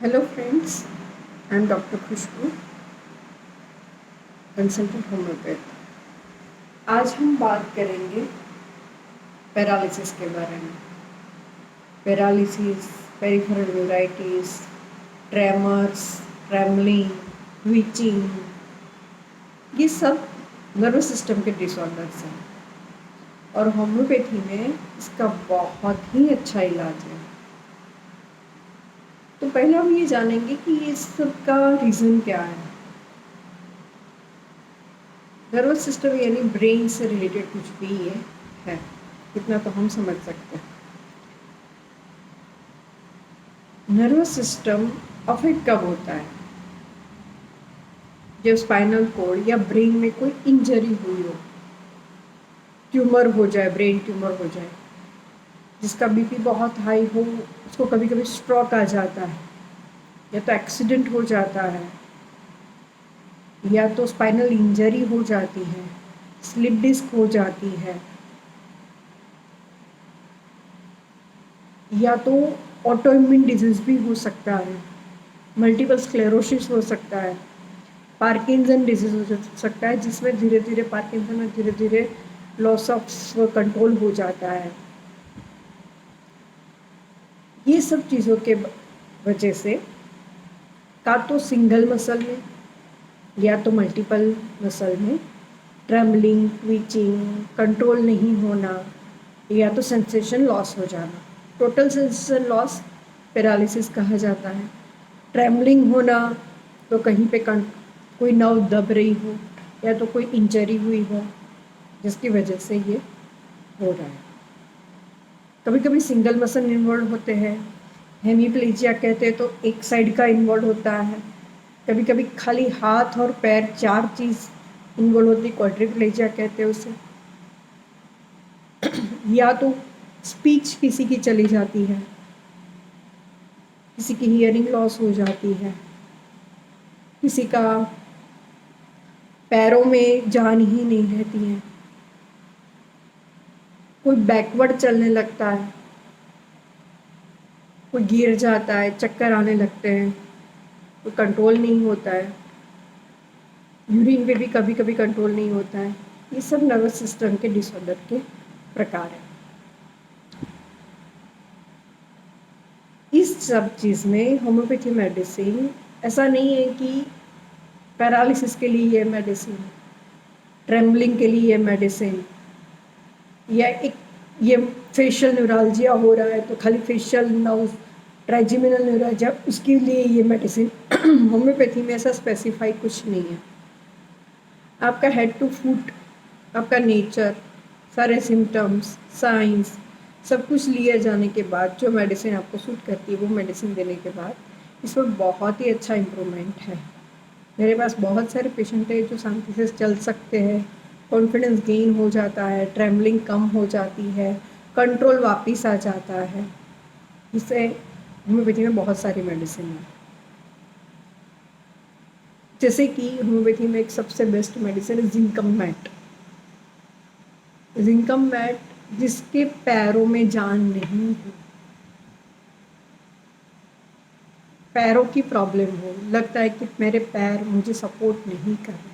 Hello friends, I am doctor Khushboo, consultant homeopath. आज हम बात करेंगे पैरालिसिस के बारे में। Paralysis, peripheral neuritis, tremors, trembling, twitching, ये सब नर्वस सिस्टम के डिसऑर्डर्स हैं और होम्योपैथी में इसका बहुत ही अच्छा इलाज है। तो पहले हम ये जानेंगे कि इस सब का रीज़न क्या है। नर्वस सिस्टम यानी ब्रेन से रिलेटेड कुछ भी ये है, इतना तो हम समझ सकते हैं। नर्वस सिस्टम अफेक्ट कब होता है? जब स्पाइनल कॉर्ड या ब्रेन में कोई इंजरी हुई हो, ट्यूमर हो जाए, ब्रेन ट्यूमर हो जाए, जिसका बीपी बहुत हाई हो, उसको कभी कभी स्ट्रोक आ जाता है, या तो एक्सीडेंट हो जाता है, या तो स्पाइनल इंजरी हो जाती है, स्लिप डिस्क हो जाती है, या तो ऑटोइम्यून डिजीज भी हो सकता है, मल्टीपल स्क्लेरोसिस हो सकता है, पार्किंसन डिजीज हो सकता है, जिसमें धीरे धीरे पार्किंसन में धीरे धीरे लॉस ऑफ कंट्रोल हो जाता है। ये सब चीज़ों के वजह से का तो सिंगल मसल में या तो मल्टीपल मसल में ट्रेमलिंग, ट्विचिंग, कंट्रोल नहीं होना, या तो सेंसेशन लॉस हो जाना, टोटल सेंसेशन लॉस पैरालिसिस कहा जाता है। ट्रेमलिंग होना तो कहीं पे कोई नर्व दब रही हो या तो कोई इंजरी हुई हो, जिसकी वजह से ये हो रहा है। कभी कभी सिंगल मसल इन्वॉल्व होते हैं, हेमीप्लेजिया कहते हैं तो एक साइड का इन्वॉल्व होता है। कभी कभी खाली हाथ और पैर, चार चीज़ इन्वॉल्व होती है, क्वाड्रिप्लेजिया कहते हैं उसे। या तो स्पीच किसी की चली जाती है, किसी की हियरिंग लॉस हो जाती है, किसी का पैरों में जान ही नहीं रहती है, कोई बैकवर्ड चलने लगता है, कोई गिर जाता है, चक्कर आने लगते हैं, कोई कंट्रोल नहीं होता है, यूरिन पे भी कभी कभी कंट्रोल नहीं होता है। ये सब नर्वस सिस्टम के डिसऑर्डर के प्रकार हैं। इस सब चीज़ में होम्योपैथी मेडिसिन ऐसा नहीं है कि पैरालिसिस के लिए ये मेडिसिन, ट्रेम्बलिंग के लिए ये मेडिसिन, या एक ये फेशियल न्यूरालजिया हो रहा है तो खाली फेशियल नर्व, ट्राइजेमिनल न्यूरालजिया, उसके लिए ये मेडिसिन। होम्योपैथी में ऐसा स्पेसिफाई कुछ नहीं है। आपका हेड टू फुट, आपका नेचर, सारे सिम्टम्स, साइंस, सब कुछ लिए जाने के बाद जो मेडिसिन आपको सूट करती है, वो मेडिसिन देने के बाद इसमें बहुत ही अच्छा इम्प्रूवमेंट है। मेरे पास बहुत सारे पेशेंट हैं जो शांति से चल सकते हैं, कॉन्फिडेंस गेन हो जाता है, ट्रेमलिंग कम हो जाती है, कंट्रोल वापस आ जाता है। इससे होम्योपैथी में बहुत सारी मेडिसिन है। जैसे कि होम्योपैथी में एक सबसे बेस्ट मेडिसिन है जिंकम मैट। जिंकम मैट जिसके पैरों में जान नहीं है, पैरों की प्रॉब्लम हो, लगता है कि मेरे पैर मुझे सपोर्ट नहीं कर रहे,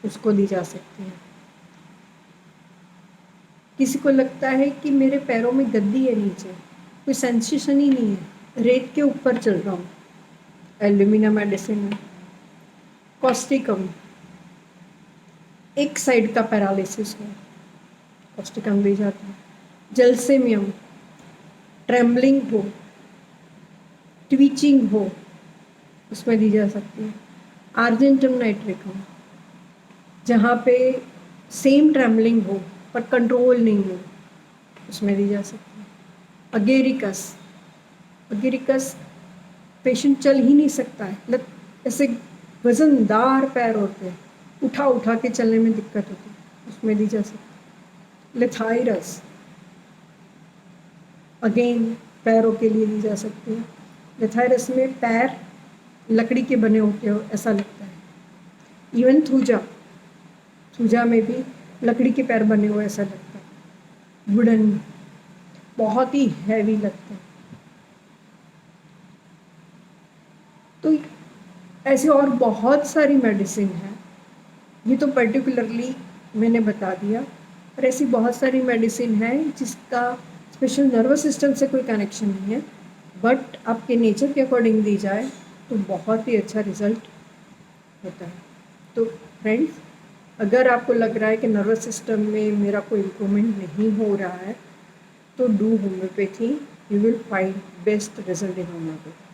उसको दी जा सकती है। किसी को लगता है कि मेरे पैरों में गद्दी है, नीचे कोई सेंसेशन ही नहीं है, रेत के ऊपर चल रहा हूँ, एल्यूमिना मेडिसिन है। कॉस्टिकम, एक साइड का पैरालिसिस हो, कॉस्टिकम दी जाता है। जलसेमियम, ट्रेम्बलिंग हो, ट्विचिंग हो, उसमें दी जा सकती है। आर्जेंटम नाइट्रिकम, जहाँ पे सेम ट्रेम्बलिंग हो पर कंट्रोल नहीं हो, उसमें दी जा सकती है। अगेरिकस, अगेरिकस पेशेंट चल ही नहीं सकता है, ऐसे वजनदार पैर होते हैं, उठा उठा के चलने में दिक्कत होती है, उसमें दी जा सकती है। लेथाइरस, अगेन पैरों के लिए दी जा सकती है। लेथाइरस में पैर लकड़ी के बने होते हो ऐसा लगता है। इवन थूजा, थूजा में भी लकड़ी के पैर बने हुए ऐसा लगता है, वुडन, बहुत ही हैवी लगता है। तो ऐसे और बहुत सारी मेडिसिन हैं, ये तो पर्टिकुलरली मैंने बता दिया, और ऐसी बहुत सारी मेडिसिन है जिसका स्पेशल नर्वस सिस्टम से कोई कनेक्शन नहीं है, बट आपके नेचर के अकॉर्डिंग दी जाए तो बहुत ही अच्छा रिजल्ट होता है। तो फ्रेंड्स, अगर आपको लग रहा है कि नर्वस सिस्टम में मेरा कोई इम्प्रूवमेंट नहीं हो रहा है, तो do homeopathy, you will find best result in homeopathy.